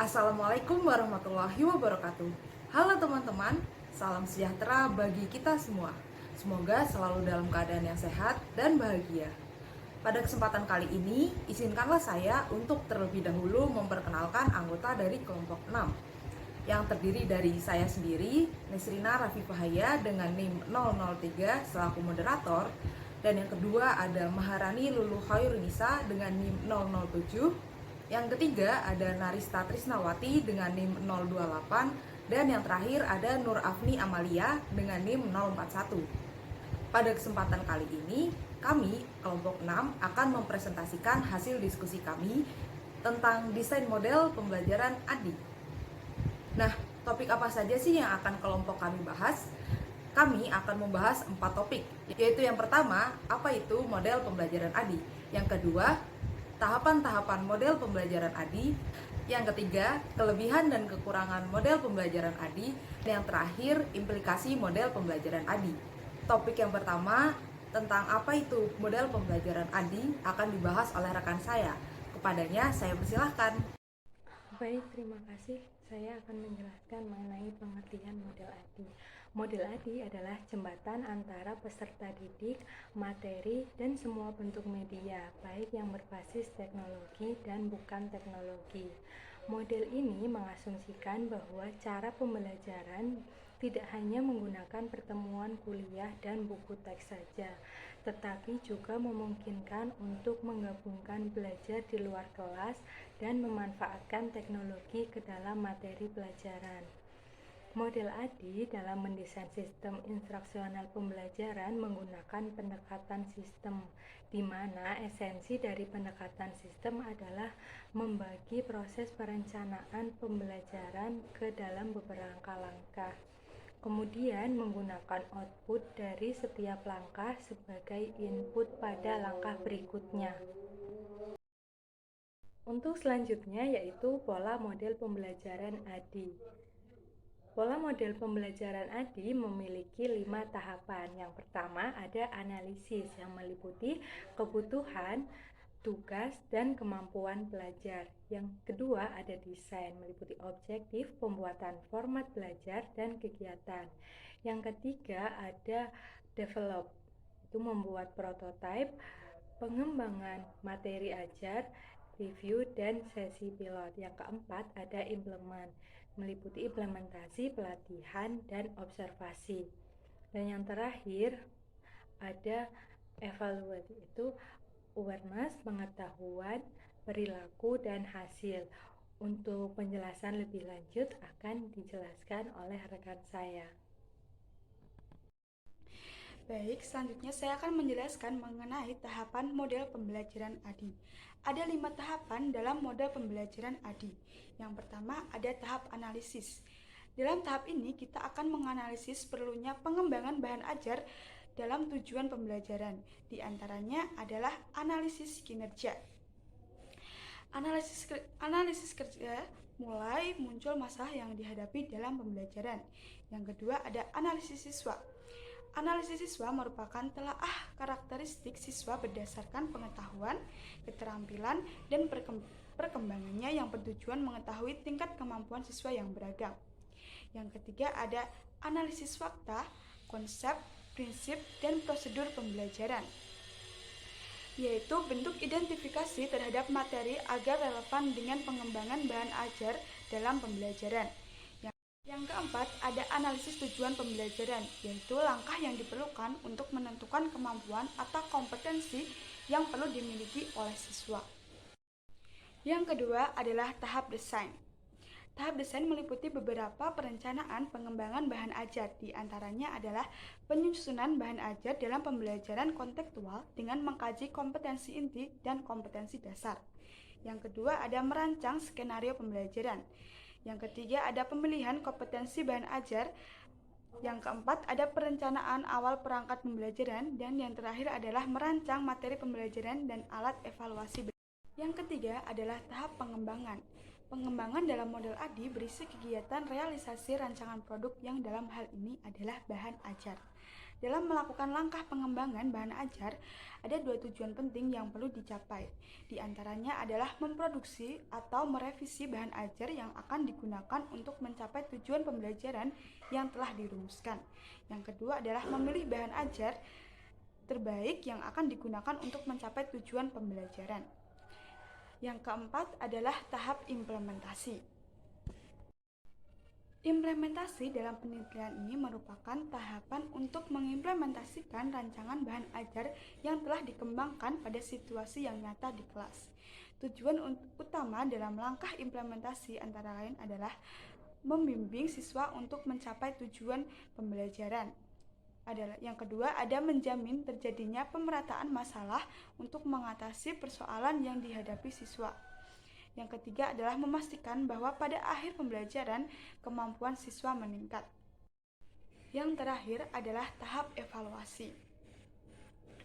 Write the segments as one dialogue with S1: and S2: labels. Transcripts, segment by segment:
S1: Assalamualaikum warahmatullahi wabarakatuh. Halo teman-teman, salam sejahtera bagi kita semua. Semoga selalu dalam keadaan yang sehat dan bahagia. Pada kesempatan kali ini, izinkanlah saya untuk terlebih dahulu memperkenalkan anggota dari kelompok 6 yang terdiri dari saya sendiri, Nesrina Rafifahaya dengan NIM 003 selaku moderator, dan yang kedua ada Maharani Lulu Khairunisa dengan NIM 007. Yang ketiga ada Narista Trisnawati dengan NIM 028, dan yang terakhir ada Nur Afni Amalia dengan NIM 041. Pada kesempatan kali ini, kami kelompok 6 akan mempresentasikan hasil diskusi kami tentang desain model pembelajaran ADI. Nah, topik apa saja sih yang akan kelompok kami bahas? Kami akan membahas 4 topik, yaitu yang pertama, apa itu model pembelajaran ADI. Yang kedua, tahapan-tahapan model pembelajaran ADI. Yang ketiga, kelebihan dan kekurangan model pembelajaran ADI. Dan yang terakhir, implikasi model pembelajaran ADI. Topik yang pertama, tentang apa itu model pembelajaran ADI, akan dibahas oleh rekan saya. Kepadanya, saya persilahkan.
S2: Baik, terima kasih. Saya akan menjelaskan mengenai pengertian model ADI. Model ADI adalah jembatan antara peserta didik, materi, dan semua bentuk media, baik yang berbasis teknologi dan bukan teknologi. Model ini mengasumsikan bahwa cara pembelajaran tidak hanya menggunakan pertemuan kuliah dan buku teks saja, tetapi juga memungkinkan untuk menggabungkan belajar di luar kelas dan memanfaatkan teknologi ke dalam materi pelajaran. Model ADI dalam mendesain sistem instruksional pembelajaran menggunakan pendekatan sistem, di mana esensi dari pendekatan sistem adalah membagi proses perencanaan pembelajaran ke dalam beberapa langkah. Kemudian menggunakan output dari setiap langkah sebagai input pada langkah berikutnya. Untuk selanjutnya yaitu pola model pembelajaran ADI. Pola model pembelajaran ADI memiliki 5 tahapan. Yang pertama ada analisis yang meliputi kebutuhan, tugas, dan kemampuan pelajar. Yang kedua ada desain, meliputi objektif, pembuatan format belajar, dan kegiatan. Yang ketiga ada develop, itu membuat prototipe, pengembangan materi ajar, review, dan sesi pilot. Yang keempat ada implement, meliputi implementasi, pelatihan, dan observasi. Dan yang terakhir ada evaluate, itu awareness, pengetahuan, perilaku, dan hasil. Untuk penjelasan lebih lanjut akan dijelaskan oleh rekan saya.
S3: Baik, selanjutnya saya akan menjelaskan mengenai tahapan model pembelajaran ADI. Ada 5 tahapan dalam model pembelajaran ADI. Yang pertama ada tahap analisis. Dalam tahap ini kita akan menganalisis perlunya pengembangan bahan ajar dalam tujuan pembelajaran. Di antaranya adalah analisis kinerja. Analisis kerja mulai muncul masalah yang dihadapi dalam pembelajaran. Yang kedua ada analisis siswa. Analisis siswa merupakan telaah karakteristik siswa berdasarkan pengetahuan, keterampilan, dan perkembangannya yang bertujuan mengetahui tingkat kemampuan siswa yang beragam. Yang ketiga ada analisis fakta, konsep, prinsip, dan prosedur pembelajaran, yaitu bentuk identifikasi terhadap materi agar relevan dengan pengembangan bahan ajar dalam pembelajaran. Yang keempat, ada analisis tujuan pembelajaran, yaitu langkah yang diperlukan untuk menentukan kemampuan atau kompetensi yang perlu dimiliki oleh siswa. Yang kedua adalah tahap desain. Tahap desain meliputi beberapa perencanaan pengembangan bahan ajar, di antaranya adalah penyusunan bahan ajar dalam pembelajaran kontekstual dengan mengkaji kompetensi inti dan kompetensi dasar. Yang kedua ada merancang skenario pembelajaran. Yang ketiga ada pemilihan kompetensi bahan ajar. Yang keempat ada perencanaan awal perangkat pembelajaran. Dan yang terakhir adalah merancang materi pembelajaran dan alat evaluasi. Yang ketiga adalah tahap pengembangan. Pengembangan dalam model ADI berisi kegiatan realisasi rancangan produk yang dalam hal ini adalah bahan ajar. Dalam melakukan langkah pengembangan bahan ajar, ada 2 tujuan penting yang perlu dicapai. Di antaranya adalah memproduksi atau merevisi bahan ajar yang akan digunakan untuk mencapai tujuan pembelajaran yang telah dirumuskan. Yang kedua adalah memilih bahan ajar terbaik yang akan digunakan untuk mencapai tujuan pembelajaran. Yang keempat adalah tahap implementasi. Implementasi dalam penelitian ini merupakan tahapan untuk mengimplementasikan rancangan bahan ajar yang telah dikembangkan pada situasi yang nyata di kelas. Tujuan utama dalam langkah implementasi antara lain adalah membimbing siswa untuk mencapai tujuan pembelajaran. Yang kedua, ada menjamin terjadinya pemerataan masalah untuk mengatasi persoalan yang dihadapi siswa. Yang ketiga adalah memastikan bahwa pada akhir pembelajaran kemampuan siswa meningkat. Yang terakhir adalah tahap evaluasi.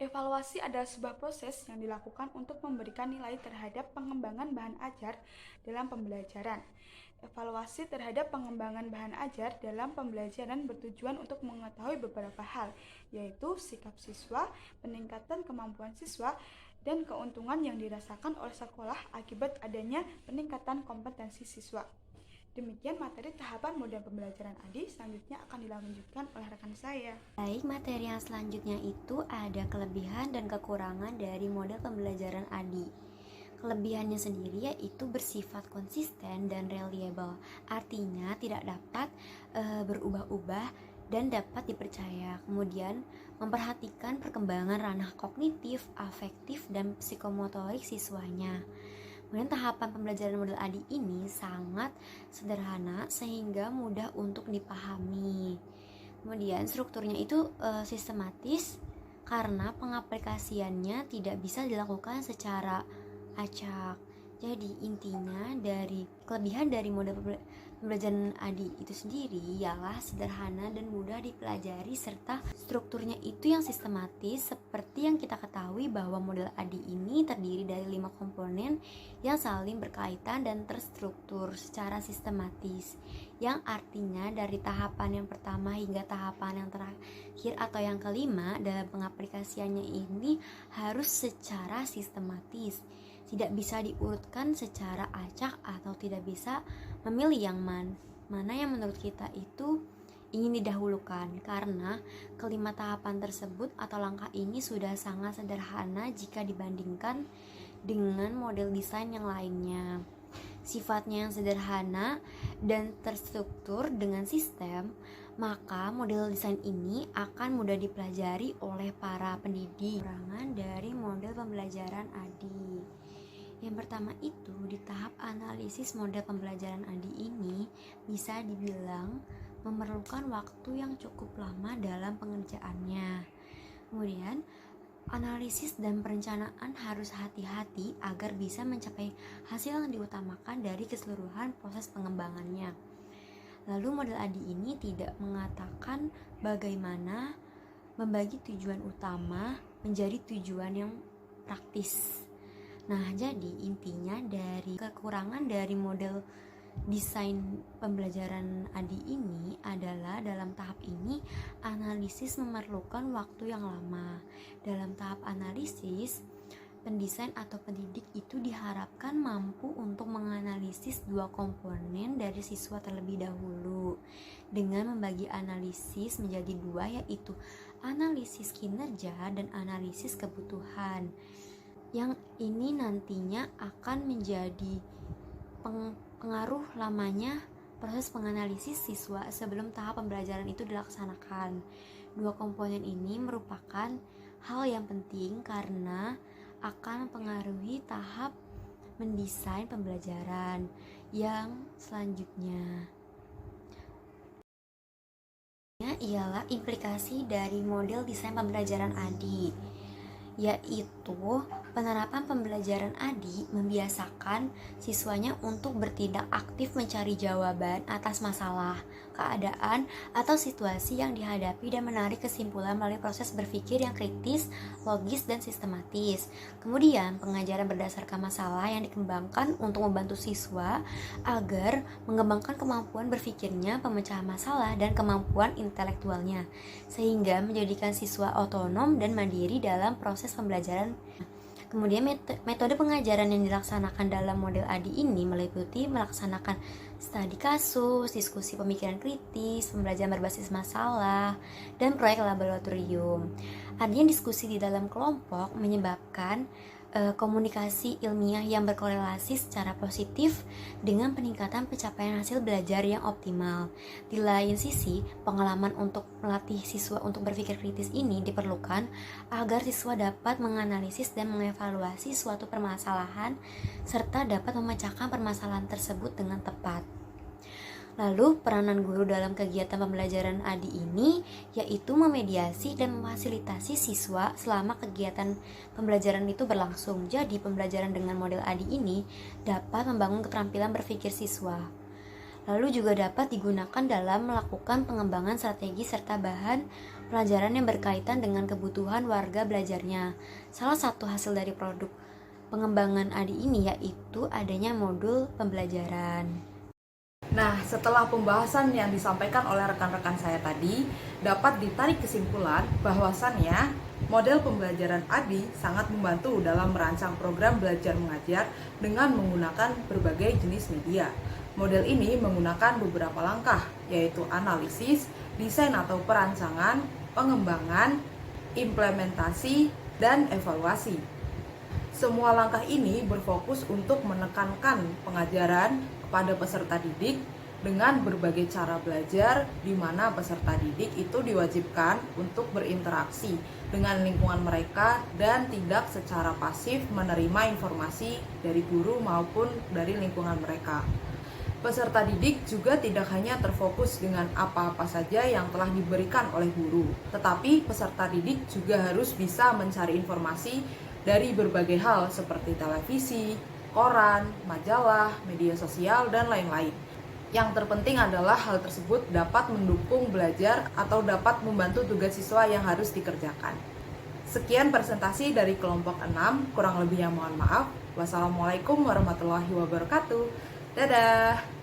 S3: Evaluasi adalah sebuah proses yang dilakukan untuk memberikan nilai terhadap pengembangan bahan ajar dalam pembelajaran. Evaluasi terhadap pengembangan bahan ajar dalam pembelajaran bertujuan untuk mengetahui beberapa hal, yaitu sikap siswa, peningkatan kemampuan siswa, dan keuntungan yang dirasakan oleh sekolah akibat adanya peningkatan kompetensi siswa. Demikian materi tahapan model pembelajaran ADI, selanjutnya akan dilanjutkan oleh rekan saya.
S4: Baik, materi yang selanjutnya itu ada kelebihan dan kekurangan dari model pembelajaran ADI. Kelebihannya sendiri yaitu bersifat konsisten dan reliable, artinya tidak dapat berubah-ubah dan dapat dipercaya. Kemudian memperhatikan perkembangan ranah kognitif, afektif, dan psikomotorik siswanya. Kemudian tahapan pembelajaran model ADI ini sangat sederhana sehingga mudah untuk dipahami. Kemudian strukturnya itu sistematis karena pengaplikasiannya tidak bisa dilakukan secara acak. Jadi intinya dari kelebihan dari model pembelajaran ADI itu sendiri ialah sederhana dan mudah dipelajari serta strukturnya itu yang sistematis, seperti yang kita ketahui bahwa model ADI ini terdiri dari 5 komponen yang saling berkaitan dan terstruktur secara sistematis, yang artinya dari tahapan yang pertama hingga tahapan yang terakhir atau yang kelima dalam pengaplikasiannya ini harus secara sistematis. Tidak bisa diurutkan secara acak atau tidak bisa memilih yang mana yang menurut kita itu ingin didahulukan, karena kelima tahapan tersebut atau langkah ini sudah sangat sederhana jika dibandingkan dengan model desain yang lainnya. Sifatnya yang sederhana dan terstruktur dengan sistem, maka model desain ini akan mudah dipelajari oleh para pendidik. Kekurangan dari model pembelajaran ADI. Yang pertama itu, di tahap analisis model pembelajaran ADI ini bisa dibilang memerlukan waktu yang cukup lama dalam pengerjaannya. Kemudian, analisis dan perencanaan harus hati-hati agar bisa mencapai hasil yang diutamakan dari keseluruhan proses pengembangannya. Lalu model ADI ini tidak mengatakan bagaimana membagi tujuan utama menjadi tujuan yang praktis. Nah, jadi intinya dari kekurangan dari model desain pembelajaran ADI ini adalah dalam tahap ini analisis memerlukan waktu yang lama. Dalam tahap analisis, pendesain atau pendidik itu diharapkan mampu untuk menganalisis 2 komponen dari siswa terlebih dahulu dengan membagi analisis menjadi 2, yaitu analisis kinerja dan analisis kebutuhan. Yang ini nantinya akan menjadi pengaruh lamanya proses penganalisis siswa sebelum tahap pembelajaran itu dilaksanakan. 2 komponen ini merupakan hal yang penting karena akan mempengaruhi tahap mendesain pembelajaran yang selanjutnya. Ialah implikasi dari model desain pembelajaran ADI, yaitu penerapan pembelajaran ADI membiasakan siswanya untuk bertindak aktif mencari jawaban atas masalah, keadaan, atau situasi yang dihadapi dan menarik kesimpulan melalui proses berpikir yang kritis, logis, dan sistematis. Kemudian, pengajaran berdasarkan masalah yang dikembangkan untuk membantu siswa agar mengembangkan kemampuan berpikirnya, pemecahan masalah, dan kemampuan intelektualnya, sehingga menjadikan siswa otonom dan mandiri dalam proses pembelajaran. Kemudian metode pengajaran yang dilaksanakan dalam model ADI ini meliputi melaksanakan studi kasus, diskusi pemikiran kritis, pembelajaran berbasis masalah, dan proyek laboratorium. Artinya diskusi di dalam kelompok menyebabkan komunikasi ilmiah yang berkorelasi secara positif dengan peningkatan pencapaian hasil belajar yang optimal. Di lain sisi, pengalaman untuk melatih siswa untuk berpikir kritis ini diperlukan agar siswa dapat menganalisis dan mengevaluasi suatu permasalahan serta dapat memecahkan permasalahan tersebut dengan tepat. Lalu, peranan guru dalam kegiatan pembelajaran ADI ini yaitu memediasi dan memfasilitasi siswa selama kegiatan pembelajaran itu berlangsung. Jadi, pembelajaran dengan model ADI ini dapat membangun keterampilan berpikir siswa. Lalu juga dapat digunakan dalam melakukan pengembangan strategi serta bahan pelajaran yang berkaitan dengan kebutuhan warga belajarnya. Salah satu hasil dari produk pengembangan ADI ini yaitu adanya modul pembelajaran.
S1: Nah, setelah pembahasan yang disampaikan oleh rekan-rekan saya tadi, dapat ditarik kesimpulan bahwasannya model pembelajaran ADI sangat membantu dalam merancang program belajar mengajar dengan menggunakan berbagai jenis media. Model ini menggunakan beberapa langkah, yaitu analisis, desain atau perancangan, pengembangan, implementasi, dan evaluasi. Semua langkah ini berfokus untuk menekankan pengajaran kepada peserta didik dengan berbagai cara belajar, di mana peserta didik itu diwajibkan untuk berinteraksi dengan lingkungan mereka dan tidak secara pasif menerima informasi dari guru maupun dari lingkungan mereka. Peserta didik juga tidak hanya terfokus dengan apa-apa saja yang telah diberikan oleh guru, tetapi peserta didik juga harus bisa mencari informasi dari berbagai hal seperti televisi, koran, majalah, media sosial, dan lain-lain. Yang terpenting adalah hal tersebut dapat mendukung belajar atau dapat membantu tugas siswa yang harus dikerjakan. Sekian presentasi dari kelompok 6, kurang lebihnya mohon maaf. Wassalamualaikum warahmatullahi wabarakatuh. Dadah!